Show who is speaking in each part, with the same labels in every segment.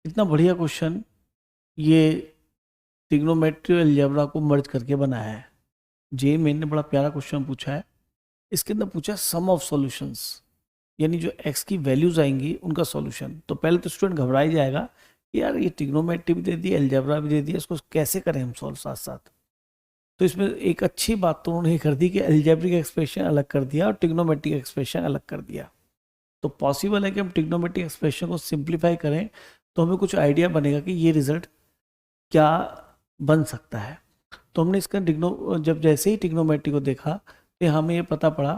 Speaker 1: इतना बढ़िया क्वेश्चन ये ट्रिग्नोमेट्री और अलजेब्रा को मर्ज करके बनाया है। जे मैंने बड़ा प्यारा क्वेश्चन पूछा है। इसके अंदर पूछा है सम ऑफ सॉल्यूशंस, यानी जो एक्स की वैल्यूज आएंगी उनका सॉल्यूशन। तो पहले तो स्टूडेंट घबरा ही जाएगा कि यार ये ट्रिग्नोमेट्री भी दे दी, अलजेब्रा भी दे दिया, इसको कैसे करें हम सॉल्व साथ साथ। तो इसमें एक अच्छी बात तो उन्होंने कर दी कि अलजेब्रिक एक्सप्रेशन अलग कर दिया और ट्रिग्नोमेट्रिक एक्सप्रेशन अलग कर दिया। तो पॉसिबल है कि हम ट्रिग्नोमेट्रिक एक्सप्रेशन को सिंप्लीफाई करें तो हमें कुछ आइडिया बनेगा कि ये रिजल्ट क्या बन सकता है। तो हमने इसका जब जैसे ही ट्रिग्नोमेट्री को देखा तो हमें ये पता पड़ा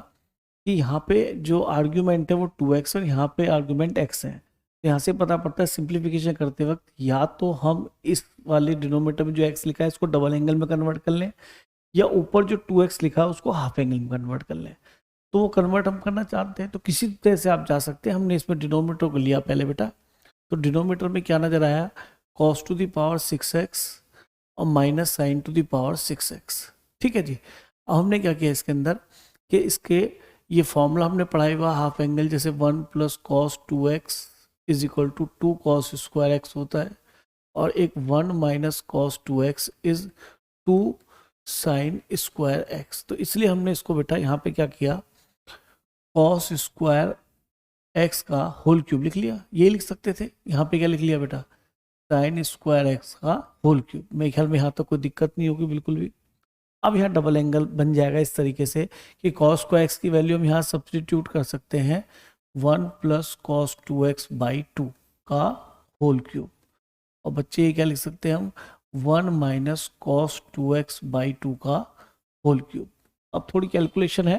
Speaker 1: कि यहाँ पे जो आर्ग्यूमेंट है वो 2x और यहाँ पे आर्ग्यूमेंट x है। तो यहाँ से पता पड़ता है सिंप्लीफिकेशन करते वक्त या तो हम इस वाले डिनोमिनेटर में जो x लिखा है इसको डबल एंगल में कन्वर्ट कर लें, या ऊपर जो 2x लिखा है उसको हाफ एंगल में कन्वर्ट कर लें। तो वो कन्वर्ट हम करना चाहते हैं तो किसी तरह से आप जा सकते हैं। हमने इसमें डिनोमिनेटर को लिया पहले बेटा, तो डिनोमिनेटर में क्या नजर आया, cos to the power 6x और minus sign to the power 6x। ठीक है जी। अब हमने क्या किया इसके अंदर कि इसके ये फॉर्मूला हमने पढ़ाई हुआ हाफ एंगल, जैसे 1 plus cos 2x is equal to 2 cos square x होता है, और एक 1 minus cos 2x is 2 sine square x. तो इसलिए हमने इसको बेटा यहाँ पे क्या किया, कॉस स्क्वायर एक्स का होल क्यूब लिख लिया। ये लिख सकते थे, यहाँ पे क्या लिख लिया बेटा, साइन स्क्वायर एक्स का होल क्यूब। मेरे ख्याल में यहाँ तक कोई दिक्कत नहीं होगी बिल्कुल भी। अब यहाँ डबल एंगल बन जाएगा इस तरीके से कि कॉस को एक्स की वैल्यू हम यहाँ सब्सटीट्यूट कर सकते हैं 1 प्लस कॉस 2x बाई 2 का होल क्यूब। और बच्चे ये क्या लिख सकते हैं हम, 1 माइनस कॉस 2x बाई 2 का होल क्यूब। अब थोड़ी कैलकुलेशन है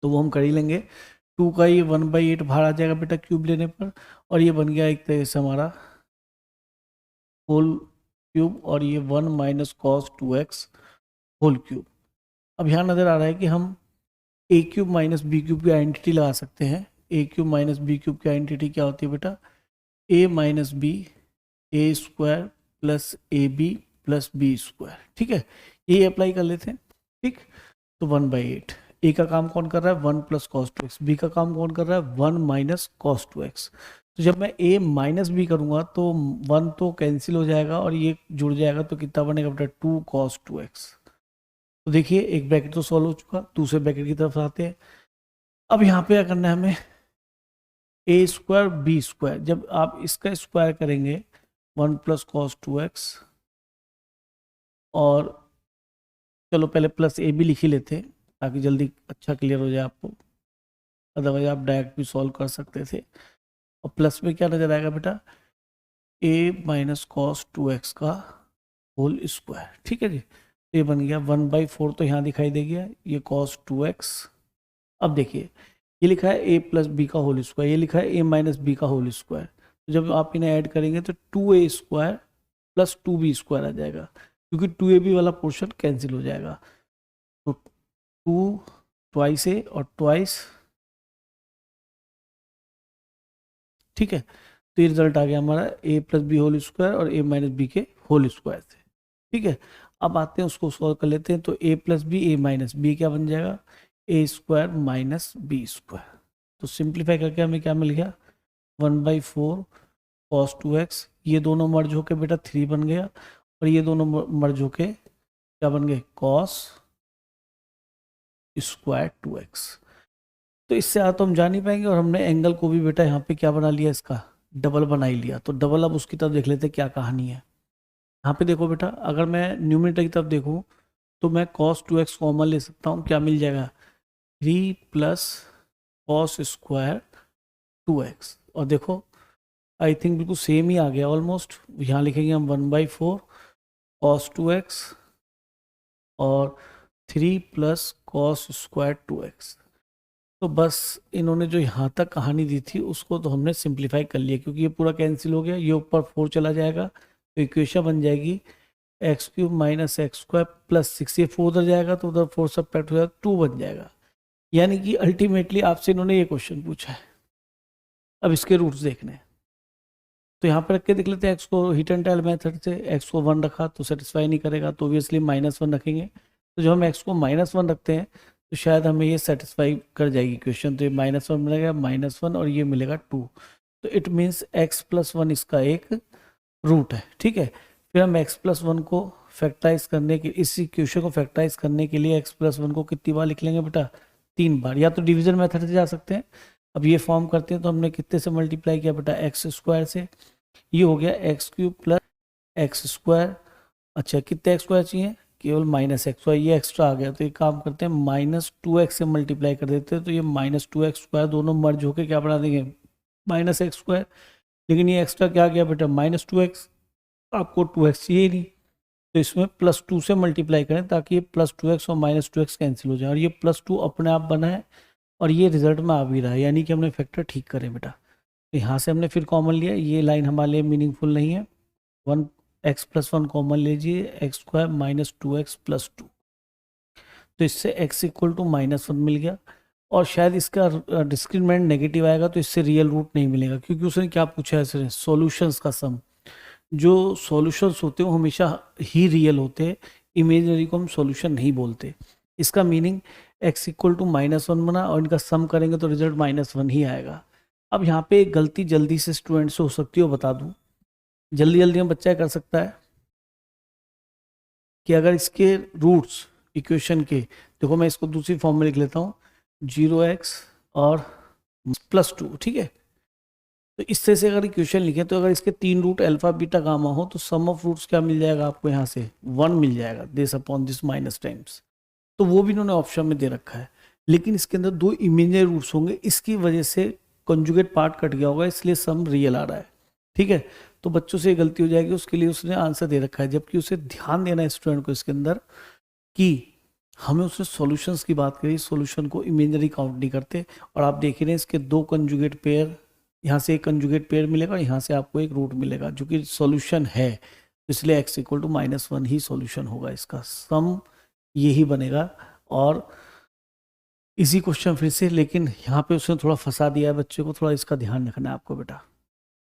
Speaker 1: तो वो हम कर ही लेंगे। 2 का ये 1/8 बाहर आ जाएगा बेटा क्यूब लेने पर, और ये बन गया एक तरह से हमारा होल क्यूब, और ये 1 minus cos 2x whole cube. अब यहाँ नज़र आ रहा है कि हम A cube minus B cube की आइडेंटिटी लगा सकते हैं। A cube minus B cube की आइडेंटिटी क्या होती है बेटा, A minus B A square plus A B plus B square. ठीक है, ये अप्लाई कर लेते हैं। ठीक, तो 1/8। ए का काम कौन कर रहा है, 1 प्लस कॉस 2x। बी का काम कौन कर रहा है, 1 माइनस कॉस 2x। तो जब मैं a माइनस बी करूंगा तो 1 तो कैंसिल हो जाएगा और ये जुड़ जाएगा, तो कितना बनेगा बेटा, 2 cos 2x। तो देखिए एक ब्रैकेट तो सॉल्व हो चुका, दूसरे ब्रैकेट की तरफ आते हैं। अब यहाँ पे क्या करना है हमें, ए स्क्वायर बी स्क्वायर, जब आप इसका स्क्वायर करेंगे 1 प्लस कॉस 2x, और चलो पहले प्लस ए भी लिख ही लेते हैं ताकि जल्दी अच्छा क्लियर हो जाए आपको, अदरवाइज आप डायरेक्ट भी सॉल्व कर सकते थे। और प्लस में क्या नजर आएगा बेटा, ए माइनस कॉस 2x का होल स्क्वायर। ठीक है जी, तो ये बन गया 1/4, तो यहाँ दिखाई दे गया ये cos 2x। अब देखिए ये लिखा है a प्लस बी का होल स्क्वायर, ये लिखा है a माइनस बी का होल स्क्वायर। तो जब आप इन्हें ऐड करेंगे तो 2a square plus 2b square आ जाएगा, क्योंकि 2ab वाला पोर्शन कैंसिल हो जाएगा। तो 2 ट्वाइस a और ट्वाइस, ठीक है, तो ये रिजल्ट आ गया हमारा a plus B whole square और a माइनस बी के होल स्क्वायर से। ठीक है, अब आते हैं उसको सॉल्व कर लेते हैं। तो a plus B A minus B क्या बन जाएगा, A square minus B square. तो सिंप्लीफाई करके हमें क्या मिल गया, 1/4 cos 2x। ये दोनों मर्ज होके बेटा 3 बन गया, और ये दोनों मर्ज होके क्या बन गए, cos स्क्वायर 2x। तो इससे आ तो हम जा नहीं पाएंगे, और हमने एंगल को भी बेटा यहाँ पे क्या बना लिया, इसका डबल बना ही लिया। तो डबल, अब उसकी तरफ देख लेते हैं क्या कहानी है। यहाँ पे देखो बेटा, अगर मैं न्यूमरेटर की तरफ देखूँ तो मैं cos 2x कॉमन ले सकता हूँ, क्या मिल जाएगा, 3 प्लस कॉस स्क्वायर 2x। और देखो आई थिंक बिल्कुल सेम ही आ गया ऑलमोस्ट। यहाँ लिखेंगे हम 1/4 cos 2x और 3 प्लस कॉस स्क्वायर 2x। तो बस इन्होंने जो यहाँ तक कहानी दी थी उसको तो हमने सिंप्लीफाई कर लिया, क्योंकि ये पूरा कैंसिल हो गया, ये ऊपर 4 चला जाएगा, तो इक्वेशन बन जाएगी x cube minus x square plus 6। ये 4 उधर जाएगा तो उधर 4 सब्ट्रैक्ट हो जाएगा, 2 बन जाएगा। यानी कि अल्टीमेटली आपसे इन्होंने ये क्वेश्चन पूछा है। अब इसके रूट्स देखने हैं, तो यहाँ पर रख के देख लेते हैं। एक्स को हीट एंड टेल मेथड से एक्स को 1 रखा तो सेटिस्फाई नहीं करेगा, तो ऑब्वियसली -1 रखेंगे। तो जब हम एक्स को -1 रखते हैं तो शायद हमें ये सेटिस्फाई कर जाएगी क्वेश्चन। तो ये -1 मिलेगा, -1 और ये मिलेगा 2। तो इट मीन्स x प्लस 1 इसका एक रूट है, ठीक है। फिर हम x प्लस 1 को फैक्टराइज करने के, इस इक्वेशन को फैक्टराइज करने के लिए x प्लस 1 को कितनी बार लिख लेंगे बेटा, 3 बार, या तो डिवीजन मेथड से जा सकते हैं। अब ये फॉर्म करते हैं तो हमने कितने से मल्टीप्लाई किया बेटा, एक्स स्क्वायर से, ये हो गया x cube plus x square. अच्छा कितने एक्स स्क्वायर चाहिए, केवल माइनस एक्स स्क्वायर, ये एक्स्ट्रा आ गया तो एक काम करते हैं माइनस 2x से मल्टीप्लाई कर देते हैं, तो ये माइनस 2x स्क्वायर दोनों मर्ज होकर क्या बना देंगे, माइनस एक्स स्क्वायर। लेकिन ये एक्स्ट्रा क्या गया बेटा, माइनस 2x, आपको 2x चाहिए नहीं, तो इसमें प्लस 2 से मल्टीप्लाई करें ताकि ये प्लस 2x और माइनस 2x कैंसिल हो जाए, और ये प्लस 2 अपने आप बना है और ये रिजल्ट में आ भी रहा है, यानी कि हमने फैक्टर ठीक करें बेटा। तो यहाँ से हमने फिर कॉमन लिया, ये लाइन हमारे लिए मीनिंगफुल नहीं है, 1x प्लस 1 कॉमन लीजिए, x square minus 2x plus 2, तो इससे x इक्वल टू माइनस 1 मिल गया। और शायद इसका डिस्क्रिमिनेंट नेगेटिव आएगा तो इससे रियल रूट नहीं मिलेगा, क्योंकि उसने क्या पूछा है, इसने सॉल्यूशंस का सम। जो सॉल्यूशंस होते हैं वो हमेशा ही रियल होते हैं, इमेजिनरी को हम सॉल्यूशन नहीं बोलते। इसका meaning x equal to minus 1 बना और इनका सम करेंगे तो रिजल्ट माइनस 1 ही आएगा। अब यहाँ पे एक गलती जल्दी से स्टूडेंट से हो सकती है, वो बता दूँ, जल्दी जल्दी में बच्चा कर सकता है कि अगर इसके रूट्स इक्वेशन के, देखो मैं इसको दूसरी फॉर्म में लिख लेता हूँ, 0x और प्लस 2, ठीक है। तो इस तरह से अगर इक्वेशन लिखें तो अगर इसके 3 रूट अल्फा बीटा गामा हो तो सम ऑफ रूट्स क्या मिल जाएगा आपको, यहाँ से 1 मिल जाएगा, this upon this minus times. तो वो भी इन्होंने ऑप्शन में दे रखा है, लेकिन इसके अंदर 2 इमेजिनरी रूट्स होंगे, इसकी वजह से कंजुगेट पार्ट कट गया होगा, इसलिए सम रियल आ रहा है, ठीक है। तो बच्चों से ये गलती हो जाएगी, उसके लिए उसने आंसर दे रखा है, जबकि उसे ध्यान देना है स्टूडेंट को इसके अंदर कि हमें उसने सॉल्यूशंस की बात करी, सॉल्यूशन को इमेजिनरी काउंट नहीं करते। और आप देख रहे हैं इसके 2 कंजुगेट पेयर, यहाँ से एक कंजुगेट पेयर मिलेगा और यहाँ से आपको एक रूट मिलेगा जो कि सॉल्यूशन है, इसलिए x इक्वल टू माइनस 1 ही सॉल्यूशन होगा, इसका सम यही बनेगा। और इसी क्वेश्चन फिर से, लेकिन यहाँ पे उसने थोड़ा फंसा दिया है बच्चे को, थोड़ा इसका ध्यान रखना है आपको बेटा।